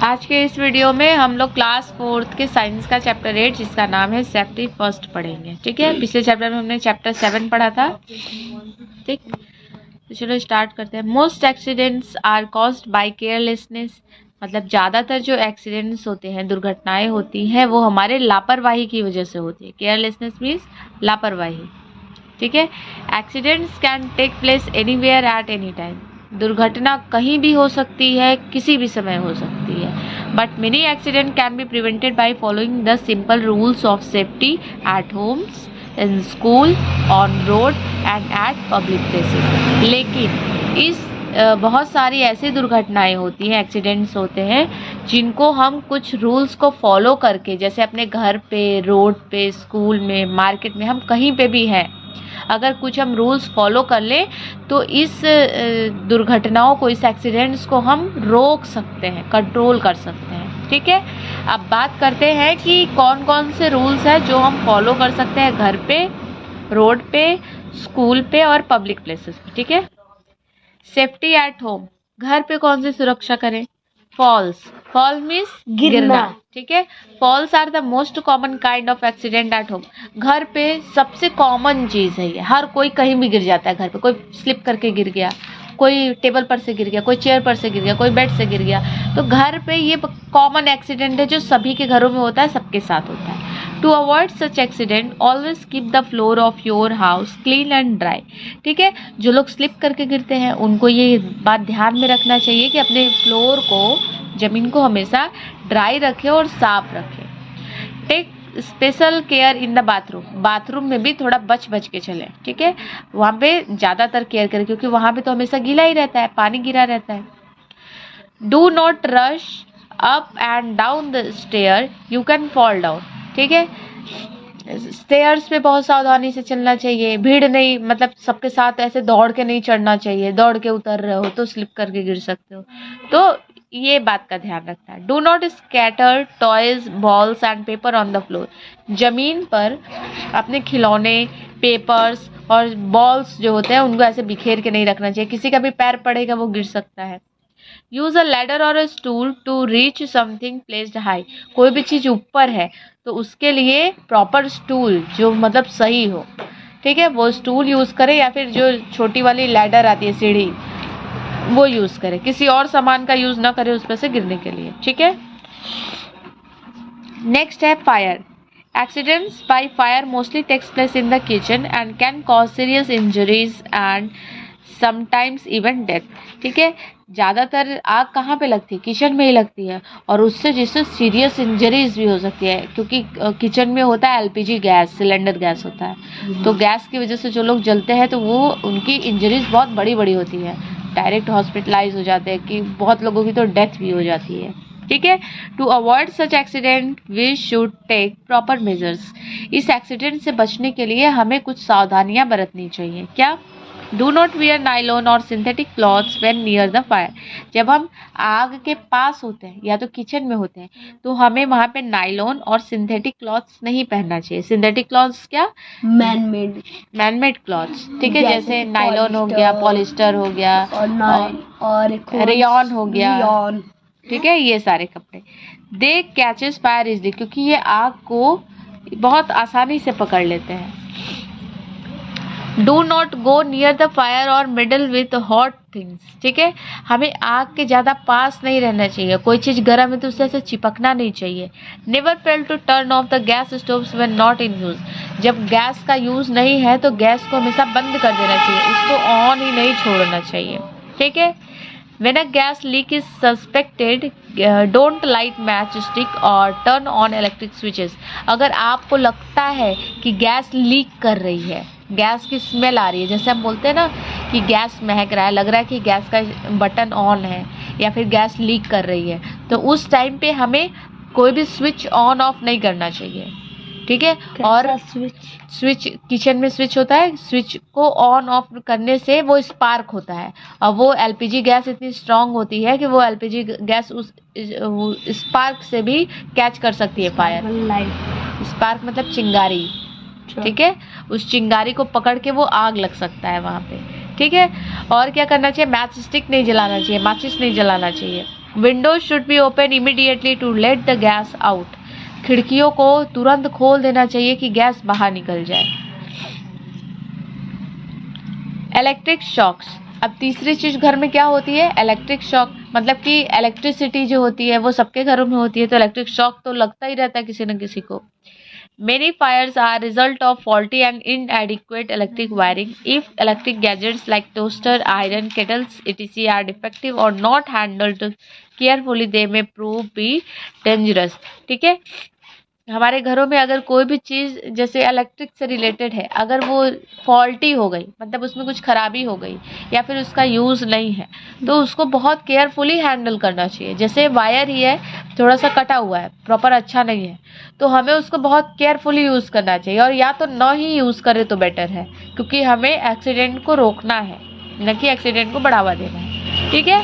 आज के इस वीडियो में हम लोग क्लास 4th के साइंस का चैप्टर 8 जिसका नाम है सेफ्टी फर्स्ट पढ़ेंगे। ठीक है, पिछले चैप्टर में हमने चैप्टर 7 पढ़ा था। ठीक, तो चलो स्टार्ट करते हैं। Most accidents are caused by carelessness, मतलब ज़्यादातर जो एक्सीडेंट्स होते हैं, दुर्घटनाएं होती हैं, वो हमारे लापरवाही की वजह से होती है। केयरलेसनेस मीन्स लापरवाही। ठीक है, accidents can take place anywhere at any time, दुर्घटना कहीं भी हो सकती है, किसी भी समय हो सकती है। But many accident can be prevented by following the simple rules of safety eight Holmes, in school, on road and eight public places. लेकिन इस बहुत सारी ऐसी दुर्घटनाएं होती हैं, एक्सीडेंट्स होते हैं, जिनको हम कुछ रूल्स को फॉलो करके, जैसे अपने घर पे, रोड पे, स्कूल में, मार्केट में, हम कहीं पे भी हैं, अगर कुछ हम रूल्स फॉलो कर लें तो इस दुर्घटनाओं को, इस एक्सीडेंट्स को हम रोक सकते हैं, कंट्रोल कर सकते हैं। ठीक है, अब बात करते हैं कि कौन कौन से रूल्स हैं जो हम फॉलो कर सकते हैं घर पे, रोड पे, स्कूल पे और पब्लिक प्लेसेस पे। ठीक है, सेफ्टी एट होम, घर पे कौन सी सुरक्षा करें? फॉल्स, फॉल मीन्स गिरना। ठीक है, falls are the most common kind of accident at home. घर पे सबसे कॉमन चीज है ये, हर कोई कहीं भी गिर जाता है। घर पे कोई स्लिप करके गिर गया, कोई टेबल पर से गिर गया, कोई चेयर पर से गिर गया, कोई बेड से गिर गया, तो घर पे ये कॉमन एक्सीडेंट है जो सभी के घरों में होता है, सबके साथ होता है। To avoid such accident always keep the floor of your house clean and dry. ठीक है, जो लोग स्लिप करके गिरते हैं उनको ये बात ध्यान में रखना चाहिए कि अपने फ्लोर को, जमीन को हमेशा ड्राई रखें और साफ रखें। Take special care in the bathroom, bathroom में भी थोड़ा बच बच के चलें। ठीक है, वहाँ पे ज़्यादातर केयर करें क्योंकि वहाँ पे तो हमेशा गीला ही रहता है, पानी गिरा रहता है। Do not rush up and down the stair, you can fall down. ठीक है, स्टेयर्स पे बहुत सावधानी से चलना चाहिए, भीड़ नहीं, मतलब सबके साथ ऐसे दौड़ के नहीं चढ़ना चाहिए, दौड़ के उतर रहे हो तो स्लिप करके गिर सकते हो, तो ये बात का ध्यान रखना है। Do not scatter toys, balls and paper on the floor, जमीन पर अपने खिलौने, पेपर्स और बॉल्स जो होते हैं उनको ऐसे बिखेर के नहीं रखना चाहिए, किसी का भी पैर पड़ेगा वो गिर सकता है। Use a ladder or a stool to reach something placed high, कोई भी चीज ऊपर है तो उसके लिए प्रॉपर स्टूल जो मतलब सही हो, ठीक है, वो स्टूल यूज करें या फिर जो छोटी वाली लैडर आती है, सीढ़ी, वो यूज करें, किसी और सामान का यूज ना करें उस पर से गिरने के लिए। ठीक है, नेक्स्ट है fire. Accidents by fire mostly takes place in the kitchen and can cause serious injuries and sometimes even death. ठीक है, ज़्यादातर आग कहाँ पे लगती है? किचन में ही लगती है, और उससे जिससे सीरियस इंजरीज भी हो सकती है, क्योंकि किचन में होता है एलपीजी गैस, सिलेंडर गैस होता है, तो गैस की वजह से जो लोग जलते हैं तो वो उनकी इंजरीज बहुत बड़ी बड़ी होती है, डायरेक्ट हॉस्पिटलाइज हो जाते हैं, कि बहुत लोगों की तो डेथ भी हो जाती है। ठीक है, to avoid such accident we should take proper measures, इस एक्सीडेंट से बचने के लिए हमें कुछ सावधानियां बरतनी चाहिए। क्या? डू नॉट वियर नाइलॉन और synthetic clothes when near the fire, जब हम आग के पास होते हैं या तो किचन में होते हैं तो हमें वहाँ पे नाइलॉन और सिंथेटिक क्लॉथ्स नहीं पहनना चाहिए। सिंथेटिक क्लॉथ्स क्या? Man made clothes. ठीक है, जैसे नाइलॉन हो गया, पॉलिस्टर हो गया और रेयॉन हो गया। ठीक है, ये सारे कपड़े। दे कैचेस फायर इजली, क्योंकि ये आग को बहुत आसानी से पकड़ लेते हैं। Do not go near the fire और मिडल विथ हॉट थिंग्स। ठीक है, हमें आग के ज़्यादा पास नहीं रहना चाहिए, कोई चीज़ गर्म है तो उससे ऐसे चिपकना नहीं चाहिए। Never fail to turn off the gas stoves when not in use, जब गैस का यूज़ नहीं है तो गैस को हमेशा बंद कर देना चाहिए, उसको ऑन ही नहीं छोड़ना चाहिए। ठीक है, when a gas leak is suspected, don't light matchstick और turn on electric switches। अगर आपको लगता है कि गैस लीक कर रही है, गैस की स्मेल आ रही है, जैसे हम बोलते हैं ना कि गैस महक रहा है, लग रहा है कि गैस का बटन ऑन है या फिर गैस लीक कर रही है, तो उस टाइम पे हमें कोई भी स्विच ऑन ऑफ नहीं करना चाहिए। ठीक है, और स्विच किचन में स्विच होता है, स्विच को ऑन ऑफ करने से वो स्पार्क होता है, और वो एलपीजी गैस इतनी स्ट्रांग होती है कि वो एलपीजी गैस उस स्पार्क से भी कैच कर सकती है फायर। स्पार्क मतलब चिंगारी। ठीक है, उस चिंगारी को पकड़ के वो आग लग सकता है वहाँ पे। ठीक है, और क्या करना चाहिए? मैच स्टिक नहीं जलाना चाहिए, माचिस नहीं जलाना चाहिए। Windows should be open immediately to let the gas out. खिड़कियों को तुरंत खोल देना चाहिए कि गैस बाहर निकल जाए। इलेक्ट्रिक शॉक्स, अब तीसरी चीज घर में क्या होती है, इलेक्ट्रिक शॉक, मतलब कि इलेक्ट्रिसिटी जो होती है वो सबके घरों में होती है, तो इलेक्ट्रिक शॉक तो लगता ही रहता है किसी न किसी को। Many fires are result of faulty and inadequate electric wiring. If electric gadgets like toaster, iron, kettles, etc. are defective or not handled carefully, they may prove be dangerous. ठीक है, हमारे घरों में अगर कोई भी चीज़ जैसे इलेक्ट्रिक से रिलेटेड है, अगर वो फॉल्टी हो गई, मतलब उसमें कुछ खराबी हो गई या फिर उसका यूज़ नहीं है, तो उसको बहुत केयरफुली हैंडल करना चाहिए। जैसे वायर ही है, थोड़ा सा कटा हुआ है, प्रॉपर अच्छा नहीं है, तो हमें उसको बहुत केयरफुली यूज़ करना चाहिए, और या तो न ही यूज़ करें तो बेटर है, क्योंकि हमें एक्सीडेंट को रोकना है, न कि एक्सीडेंट को बढ़ावा देना है। ठीक है,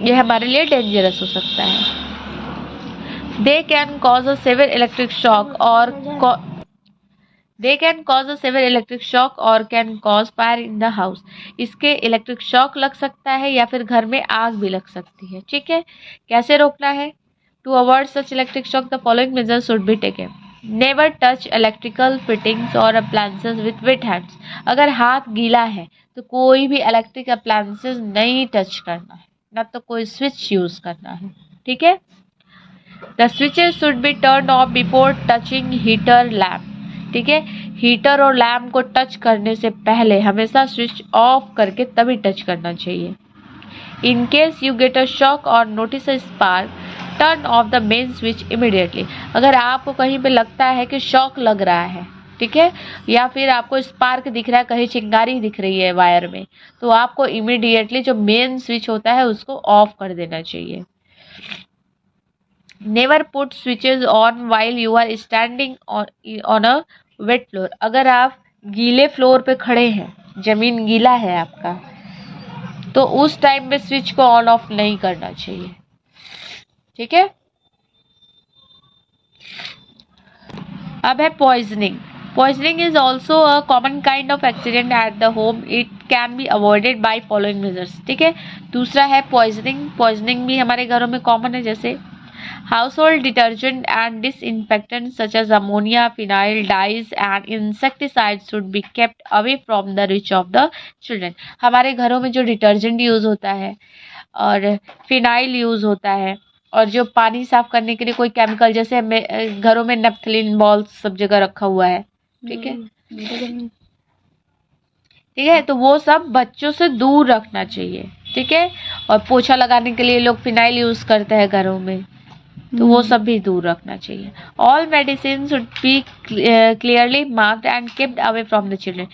ये हमारे लिए डेंजरस हो सकता है। They can cause a severe electric shock or can cause fire in the house. इसके इलेक्ट्रिक शॉक लग सकता है या फिर घर में आग भी लग सकती है। ठीक है, कैसे रोकना है? To avoid such electric shock, the following measures should be taken. Never touch electrical fittings or appliances with wet hands. अगर हाथ गीला है तो कोई भी इलेक्ट्रिक अप्लायंसेस नहीं टच करना है, ना तो कोई स्विच यूज करना है। ठीक है, The switches should be turned off before touching heater lamp. ठीक है, हीटर और लैम्प को टच करने से पहले हमेशा स्विच ऑफ करके तभी टच करना चाहिए। In case you get a shock or notice a spark, turn off the main switch immediately. अगर आपको कहीं पे लगता है कि शॉक लग रहा है, ठीक है, या फिर आपको स्पार्क दिख रहा है, कहीं चिंगारी दिख रही है वायर में, तो आपको इमीडिएटली जो मेन स्विच होता है उसको ऑफ कर देना चाहिए। Never put switches on while you are standing on a wet floor. अगर आप गीले फ्लोर पे खड़े हैं, जमीन गीला है आपका, तो उस टाइम में स्विच को ऑन ऑफ नहीं करना चाहिए। ठीक है, अब है poisoning. Poisoning is also a common kind of accident at the home. It can be avoided by following measures. ठीक है, दूसरा है पॉइजनिंग। पॉइजनिंग भी हमारे घरों में कॉमन है, जैसे household detergent and disinfectants such as ammonia, phenyl, dyes and insecticides should be kept away from the reach of the children. हमारे घरों में जो डिटर्जेंट यूज होता है और फिनाइल यूज होता है, और जो पानी साफ करने के लिए कोई केमिकल, जैसे घरों में नेपथलीन बॉल्स सब जगह रखा हुआ है, ठीक है, ठीक है, तो वो सब बच्चों से दूर रखना चाहिए। ठीक है, और पोछा लगाने के लिए लोग फिनाइल यूज करते हैं घरों में, तो वो सब भी दूर रखना चाहिए। All medicine should be clearly marked and capped away from the children.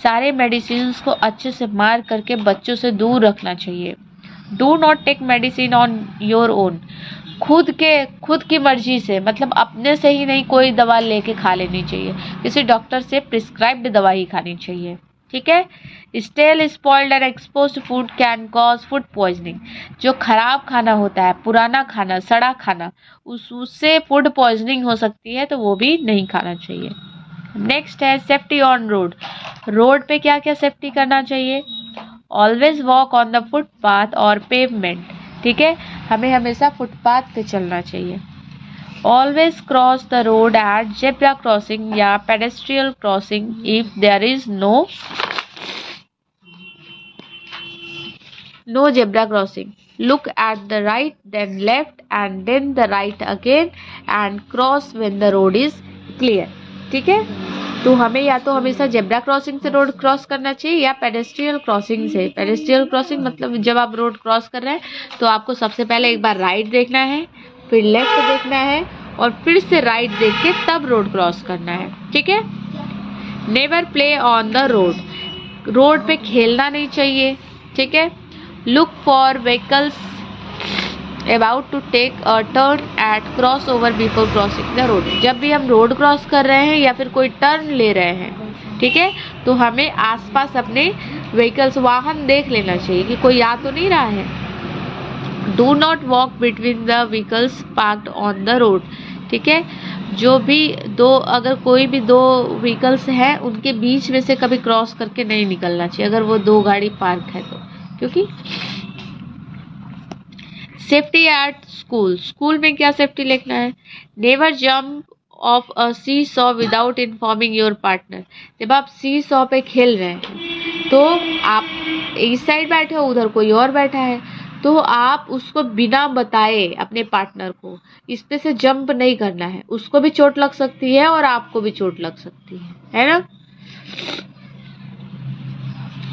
सारे मेडिसिन को अच्छे से मार्क करके बच्चों से दूर रखना चाहिए। Do not take medicine on your own. खुद की मर्जी से, मतलब अपने से ही नहीं कोई दवा लेके खा लेनी चाहिए, किसी डॉक्टर से प्रिस्क्राइब्ड दवा ही खानी चाहिए। ठीक है, stale, spoiled and exposed food can cause food poisoning. जो खराब खाना होता है, पुराना खाना, सड़ा खाना, उससे फूड पॉइजनिंग हो सकती है, तो वो भी नहीं खाना चाहिए। नेक्स्ट है सेफ्टी ऑन रोड। रोड पे क्या क्या सेफ्टी करना चाहिए? Always walk on the footpath or pavement. ठीक है, हमें हमेशा फुटपाथ पे चलना चाहिए। Always cross the road at zebra crossing या pedestrian crossing if there is no zebra crossing. Look at the right, then left, and then the right again, and cross when the road is clear. ठीक है, तो हमें या तो हमेशा zebra crossing से road cross करना चाहिए या पेडेस्ट्रियल क्रॉसिंग से। पेडेस्ट्रियल क्रॉसिंग मतलब जब आप रोड क्रॉस कर रहे हैं तो आपको सबसे पहले एक बार राइट देखना है, फिर लेफ्ट देखना है, और फिर से राइट देख के तब रोड क्रॉस करना है। ठीक है, never play on the road. Road पे खेलना नहीं चाहिए। ठीक है, look for vehicles about to take a turn at cross over before crossing the road. जब भी हम रोड क्रॉस कर रहे हैं या फिर कोई टर्न ले रहे हैं, ठीक है, तो हमें आसपास अपने व्हीकल्स, वाहन देख लेना चाहिए कि कोई आ तो नहीं रहा है। Do not walk between the vehicles parked on the road. ठीक है, जो भी अगर कोई भी दो व्हीकल्स हैं उनके बीच में से कभी क्रॉस करके नहीं निकलना चाहिए, अगर वो दो गाड़ी पार्क है तो, क्योंकि सेफ्टी एट स्कूल, स्कूल में क्या सेफ्टी लिखना है? Never jump off a see saw without informing your partner. जब आप सी सॉ पे खेल रहे हैं तो आप इस साइड बैठे हो, उधर कोई और बैठा है, तो आप उसको बिना बताए अपने पार्टनर को इस पे से जंप नहीं करना है, उसको भी चोट लग सकती है और आपको भी चोट लग सकती है ना।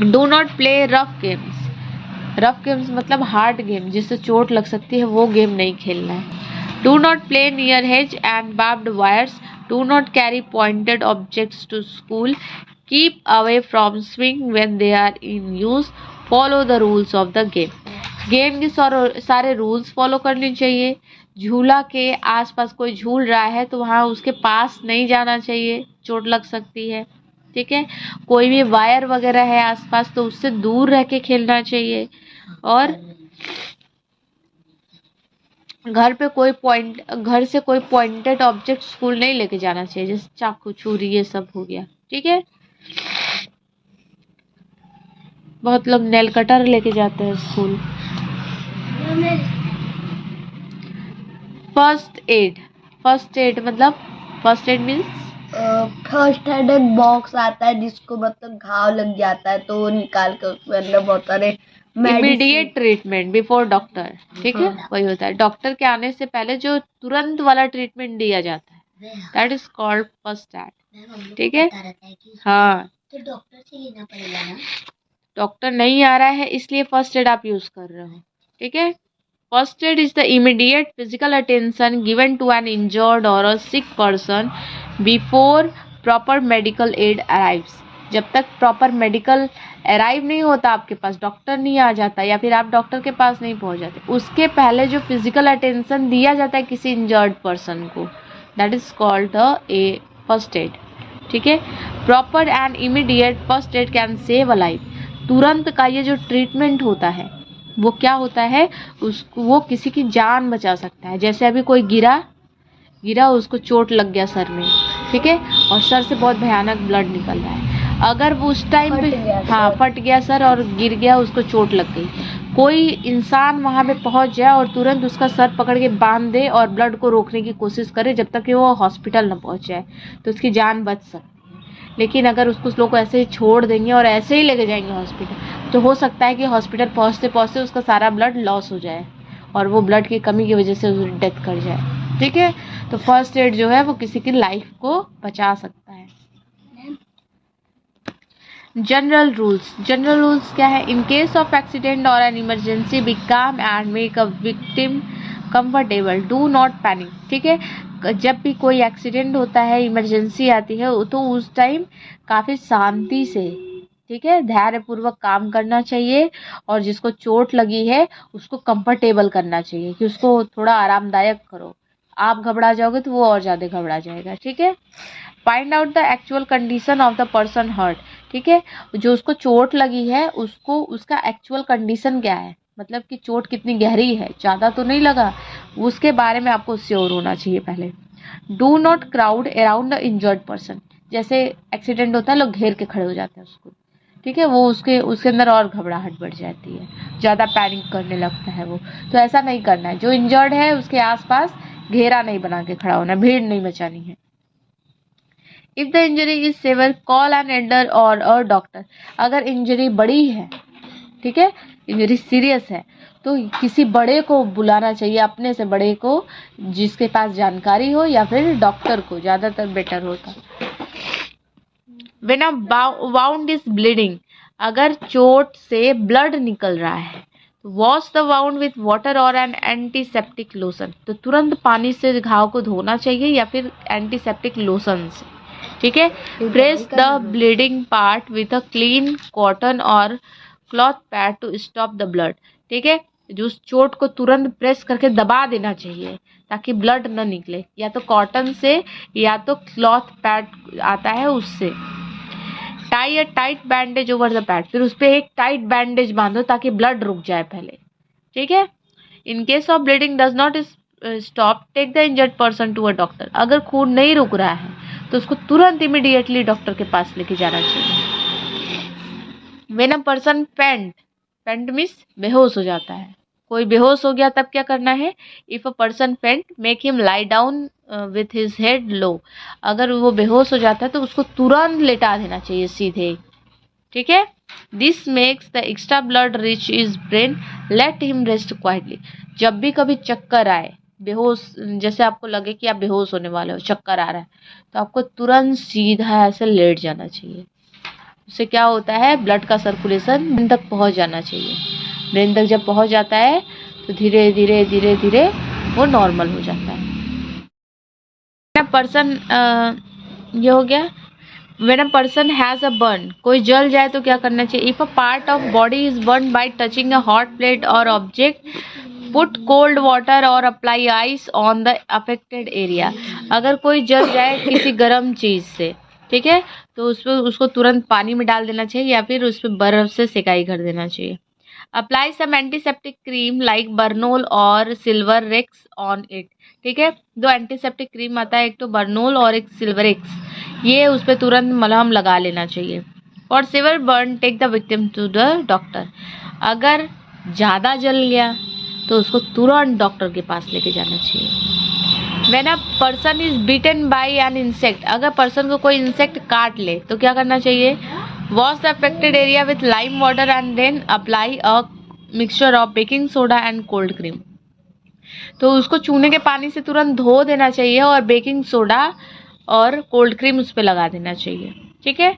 Do not play rough games, rough games मतलब हार्ड गेम जिससे चोट लग सकती है, वो गेम नहीं खेलना है। Do not play near hedge and barbed wires, do not carry pointed objects to school, keep away from swing when they are in use, follow the rules of the game. Game के सारे rules follow करने चाहिए। झूला के आसपास कोई झूल रहा है तो वहाँ उसके पास नहीं जाना चाहिए, चोट लग सकती है, ठीक है। कोई भी वायर वगैरह है आसपास तो उससे दूर रह के खेलना चाहिए। और घर से कोई पॉइंटेड ऑब्जेक्ट स्कूल नहीं लेके जाना चाहिए, जैसे चाकू छुरी ये सब हो गया, ठीक है। बहुत लोग नेल कटर लेके जाते हैं school. First aid, first aid मतलब first aid means first aid एक बॉक्स आता है जिसको मतलब घाव लग जाता है तो वो निकाल के उसके अंदर बहुत सारे इमीडिएट ट्रीटमेंट बिफोर डॉक्टर, ठीक है। वही होता है डॉक्टर के आने से पहले जो तुरंत वाला ट्रीटमेंट दिया जाता है, that is called first aid, ठीक है। हाँ, तो डॉक्टर से लेना पड़ेगा ना। डॉक्टर नहीं आ रहा है इसलिए फर्स्ट एड आप यूज कर रहे हो, ठीक है। First aid is the immediate physical attention given to an injured or a sick person before proper medical aid arrives. जब तक प्रॉपर मेडिकल अराइव नहीं होता आपके पास, डॉक्टर नहीं आ जाता या फिर आप डॉक्टर के पास नहीं पहुंच जाते, उसके पहले जो फिजिकल अटेंशन दिया जाता है किसी इंजर्ड पर्सन को, that is called the first aid, ठीक है। Proper and immediate first aid can save a life. तुरंत का ये जो ट्रीटमेंट होता है वो क्या होता है, उसको वो किसी की जान बचा सकता है। जैसे अभी कोई गिरा, उसको चोट लग गया सर में, ठीक है, और सर से बहुत भयानक ब्लड निकल रहा है। अगर वो उस टाइम पे फट गया सर और गिर गया, उसको चोट लग गई, कोई इंसान वहां पे पहुंच जाए और तुरंत उसका सर पकड़ के बांध दे और ब्लड को रोकने की कोशिश करे जब तक कि वो हॉस्पिटल न पहुंच जाए, तो उसकी जान बच सकती है। लेकिन अगर उसको लोग को ऐसे ही छोड़ देंगे और ऐसे ही लेके जाएंगे हॉस्पिटल, तो हो सकता है कि हॉस्पिटल पहुंचते पहुंचते उसका सारा ब्लड लॉस हो जाए और वो ब्लड की कमी की वजह से डेथ कर जाए, ठीक है। तो फर्स्ट एड जो है वो किसी की लाइफ को बचा सकता है। जनरल रूल्स, जनरल रूल्स क्या है? इन केस ऑफ एक्सीडेंट और एन इमरजेंसी बी काम and make a victim comfortable, do not panic, ठीक है। जब भी कोई एक्सीडेंट होता है, इमरजेंसी आती है, तो उस टाइम काफी शांति से, ठीक है, धैर्यपूर्वक काम करना चाहिए और जिसको चोट लगी है उसको कंफर्टेबल करना चाहिए कि उसको थोड़ा आरामदायक करो। आप घबरा जाओगे तो वो और ज्यादा घबरा जाएगा, ठीक है। Find out the actual condition of the person hurt, ठीक है। जो उसको चोट लगी है उसको उसका एक्चुअल कंडीशन क्या है, मतलब कि चोट कितनी गहरी है, ज्यादा तो नहीं लगा, उसके बारे में आपको श्योर होना चाहिए पहले। Do not crowd around the injured person, जैसे एक्सीडेंट होता है लोग घेर के खड़े हो जाते हैं उसको, ठीक है, वो उसके अंदर और घबराहट बढ़ जाती है, ज़्यादा पैनिक करने लगता है वो, तो ऐसा नहीं करना है। जो इंजर्ड है उसके आसपास घेरा नहीं बना के खड़ा होना, भीड़ नहीं मचानी है। If the injury is severe call an elder or a doctor, अगर इंजरी बड़ी है, ठीक है, इंजरी सीरियस है, तो किसी बड़े को बुलाना चाहिए, अपने से बड़े को जिसके पास जानकारी हो, या फिर डॉक्टर को, ज़्यादातर बेटर होता। When a wound is bleeding, अगर चोट से ब्लड निकल रहा है तो wash the wound with water और एन एंटीसेप्टिक लोशन, तो तुरंत पानी से घाव को धोना चाहिए या फिर एंटीसेप्टिक लोशन से, ठीक है। Press the bleeding part with a clean cotton or cloth pad to stop the blood, ठीक है। जो उस चोट को तुरंत प्रेस करके दबा देना चाहिए ताकि ब्लड न निकले, या तो कॉटन से या तो क्लॉथ पैड आता है उससे। Tie a tight bandage over the pad, फिर उस पर एक टाइट बैंडेज बांधो ताकि ब्लड रुक जाए पहले, ठीक है। In case of bleeding does not stop, take the injured person to a doctor, अगर खून नहीं रुक रहा है तो उसको तुरंत इमीडिएटली डॉक्टर के पास लेके जाना चाहिए। व्हेन अ पर्सन फेंट मीन्स बेहोश हो जाता है, कोई बेहोश हो गया तब क्या करना है? If a person faint make him lie down with his head low. अगर वो बेहोश हो जाता है तो उसको तुरंत लेटा देना चाहिए सीधे, ठीक है। This makes the extra blood rich is brain, let him rest quietly. जब भी कभी चक्कर आए, बेहोश, जैसे आपको लगे कि आप बेहोश होने वाले हो, चक्कर आ रहा है, तो आपको तुरंत सीधा ऐसे लेट जाना चाहिए। उससे क्या होता है, ब्लड का सर्कुलेशन ब्रेन तक पहुंच जाना चाहिए। ब्रेन तक जब पहुंच जाता है तो धीरे धीरे धीरे धीरे वो नॉर्मल हो जाता है। पर्सन ये हो गया। When a person has a burn, कोई जल जाए तो क्या करना चाहिए? If a part of body is burned by touching a hot plate or object, put cold water or apply ice on the affected area. अगर कोई जल जाए किसी गर्म चीज से, ठीक है, तो उसको तुरंत पानी में डाल देना चाहिए या फिर उस पर बर्फ से सिकाई कर देना चाहिए। Apply some antiseptic cream like Burnol or Silverex on it. ठीक है, दो एंटीसेप्टिक क्रीम आता है, एक तो बर्नोल और एक सिल्वर एक्स, ये उस पर तुरंत मलहम लगा लेना चाहिए। For severe burn take the victim to the doctor. अगर ज़्यादा जल गया तो उसको तुरंत डॉक्टर के पास लेके जाना चाहिए। When a person is bitten by an insect, अगर पर्सन को कोई इंसेक्ट काट ले तो क्या करना चाहिए? Wash the affected area with lime water and then apply a mixture of baking soda and cold cream. तो उसको चूने के पानी से तुरंत धो देना चाहिए और बेकिंग सोडा और कोल्ड क्रीम उस पर लगा देना चाहिए। ठीक है,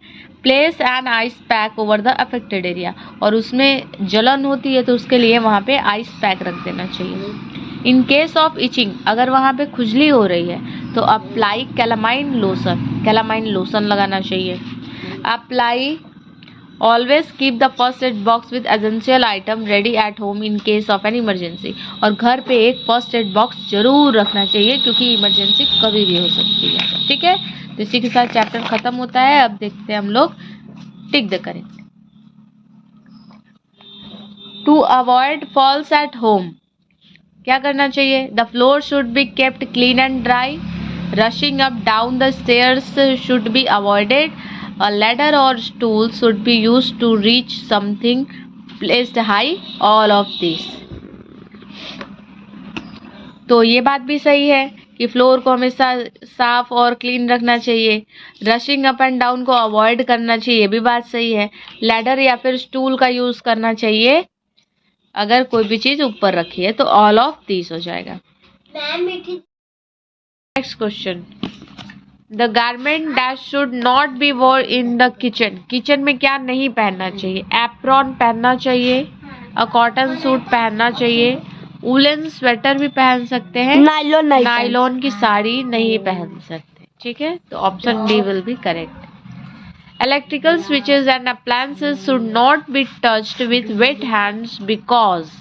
place an ice pack over the affected area, और उसमें जलन होती है तो उसके लिए वहाँ पे आइस पैक रख देना चाहिए। इन केस ऑफ इचिंग, अगर वहाँ पे खुजली हो रही है तो apply calamine lotion, calamine lotion लगाना चाहिए। Apply always keep the first aid box with essential item ready at home in case of an emergency, और घर पे एक फर्स्ट एड बॉक्स जरूर रखना चाहिए क्योंकि इमरजेंसी कभी भी हो सकती है। ठीक है, तो इसी के साथ चैप्टर खत्म होता है। अब देखते हैं हम लोग tick the correct. To avoid falls at home, क्या करना चाहिए? The floor should be kept clean and dry, rushing up down the stairs should be avoided, a ladder or stool should be used to reach something placed high, all of these। तो ये बात भी सही है कि floor को हमेशा साफ और क्लीन रखना चाहिए, रशिंग अप एंड डाउन को अवॉइड करना चाहिए, ये भी बात सही है। लैडर या फिर स्टूल का यूज करना चाहिए अगर कोई भी चीज ऊपर रखी है, तो ऑल ऑफ दीज हो जाएगा। Next question, the garment that should not B वोर इन द किचन, किचन में क्या नहीं पहनना चाहिए? एप्रॉन पहनना चाहिए, अ कॉटन सूट पहनना चाहिए, वुलन स्वेटर भी पहन सकते हैं, नायलॉन की साड़ी नहीं पहन सकते। ठीक है, तो option D will be correct. Electrical switches and appliances should not be touched with wet hands because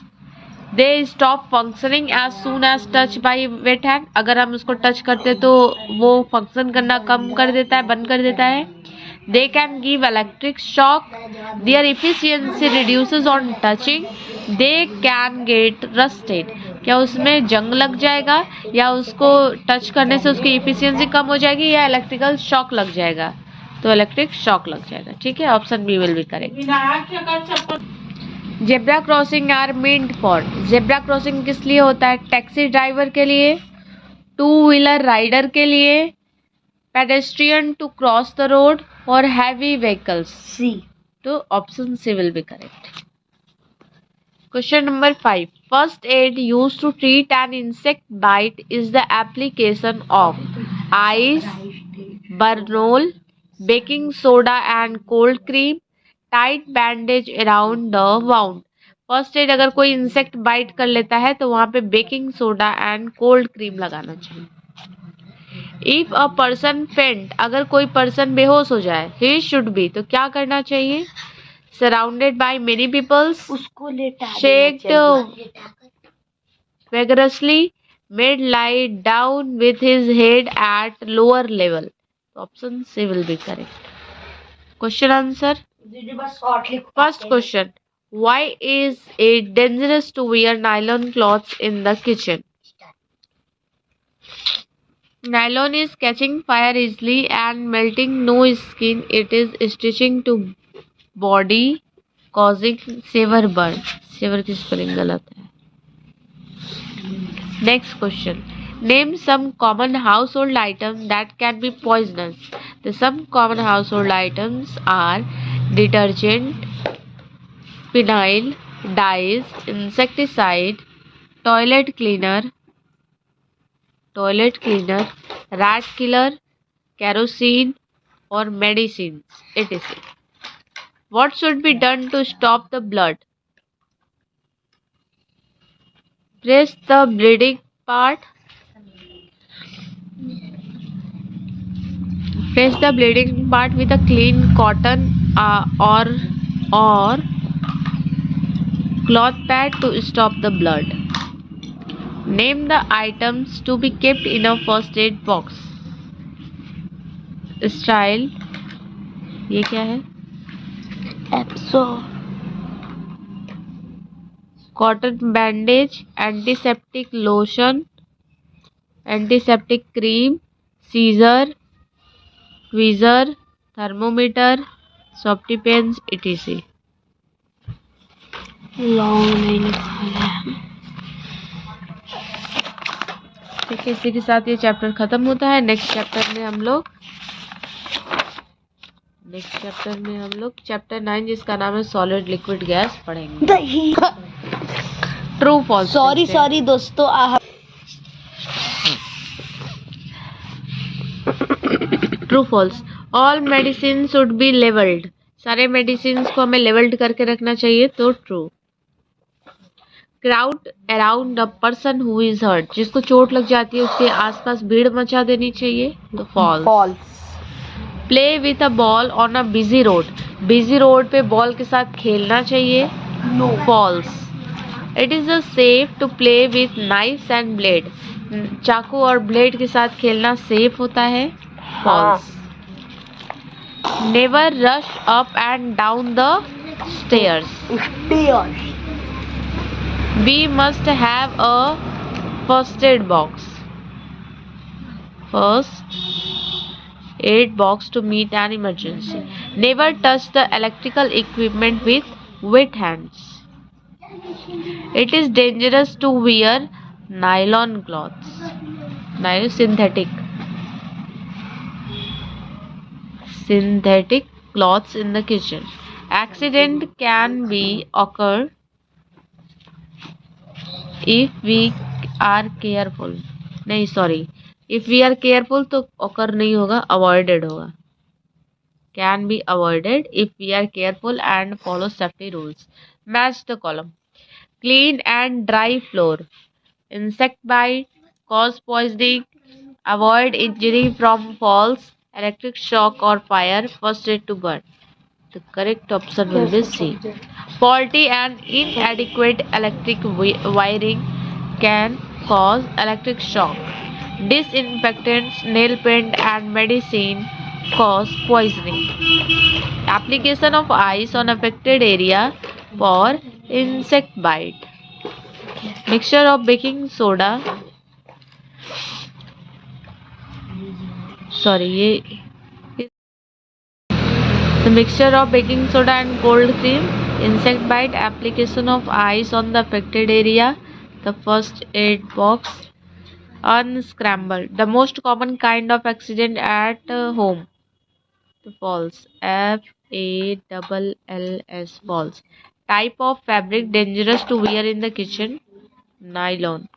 they stop functioning as soon as touch by wet hand. अगर हम उसको टच करते तो वो फंक्शन करना कम कर देता है, बंद कर देता है। They can give electric shock, their efficiency reduces on touching, they can get rusted, क्या उसमें जंग लग जाएगा या उसको टच करने से उसकी इफिशियंसी कम हो जाएगी या इलेक्ट्रिकल शॉक लग जाएगा? तो इलेक्ट्रिक शॉक लग जाएगा। ठीक है, option B will be correct. Zebra crossing are meant for, zebra crossing किस लिए होता है? टैक्सी ड्राइवर के लिए, टू व्हीलर राइडर के लिए, pedestrian to cross the road और हैवी व्हीकल्स। सी, तो option C will be correct. Question number 5, first aid used to treat an insect bite is the application of ice, Burnol, baking soda and cold cream, tight bandage around the wound. First aid अगर कोई insect bite कर लेता है तो वहां पे baking soda and cold cream लगाना चाहिए। इफ अ पर्सन फेंट, अगर कोई पर्सन बेहोश हो जाए, ही शुड बी, तो क्या करना चाहिए? सराउंडेड बाय मेनी पीपल्स, उसको लेटा shaked vigorously, made lie down with his head at lower level। Option C will be correct. Question answer, first question, why is it dangerous to wear nylon cloths in the kitchen? Nylon is catching fire easily and melting no skin. It is stitching to body causing severe burn। severe की spelling गलत है। Next question. Name some common household items that can be poisonous. The some common household items are detergent, phenyl, dyes, insecticide, toilet cleaner, rat killer, kerosene, or medicines, etc. What should be done to stop the blood? Press the bleeding part. Press the bleeding part with a clean cotton or cloth pad to stop the blood. Name the items to be kept in a first aid box. Style. ये क्या है? एप्सो, Cotton bandage, antiseptic lotion, antiseptic cream, scissor, tweezer, thermometer, safety pins, etc. Long नहीं लिखा है। ठीक है, इसी के साथ ये चैप्टर खत्म होता है। नेक्स्ट चैप्टर में हम लोग चैप्टर 9 जिसका नाम है सॉलिड लिक्विड गैस पढ़ेंगे। True false. सॉरी दोस्तों, true false. All medicine should be labelled. सारे मेडिसिन को हमें लेवल्ड करके रखना चाहिए, तो true. Crowd around the person who is hurt. जिसको चोट लग जाती है उसके आसपास भीड़ मचा देनी चाहिए, तो false. Play with a ball on a busy road. Busy road पे बॉल के साथ खेलना चाहिए, false. It is safe to play with knives and blade. चाकू और ब्लेड के साथ खेलना सेफ होता है, false. Never rush up and down the stairs. We must have a first aid box. To meet an emergency. Never touch the electrical equipment with wet hands. It is dangerous to wear nylon cloths. Synthetic cloths in the kitchen. Accident can be occur if we are careful. if we are careful तो occur नहीं होगा, avoided होगा। Can be avoided if we are careful and follow safety rules. Match the column. Clean and dry floor. Insect bite, cause poisoning, avoid injury from falls, electric shock or fire, first aid to burn. The correct option will be C. Faulty and inadequate electric wiring can cause electric shock. Disinfectants, nail paint and medicine cause poisoning. Application of ice on affected area for insect bite. Mixture of baking soda. The mixture of baking soda and cold cream, insect bite, application of ice on the affected area, the first aid box, unscramble, the most common kind of accident at home, the falls, FALLS, falls. Type of fabric dangerous to wear in the kitchen, nylon.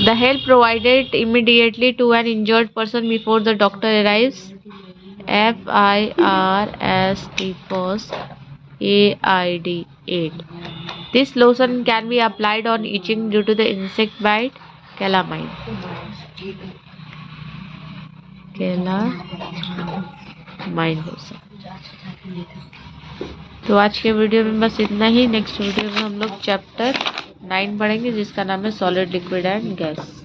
The help provided immediately to an injured person before the doctor arrives. FIRST, first AID, aid. This lotion can be applied on itching due to the insect bite. Calamine. Lotion. तो आज के video में बस इतना ही। Next video में हम लोग chapter 9 पढ़ेंगे जिसका नाम है सॉलिड लिक्विड एंड गैस।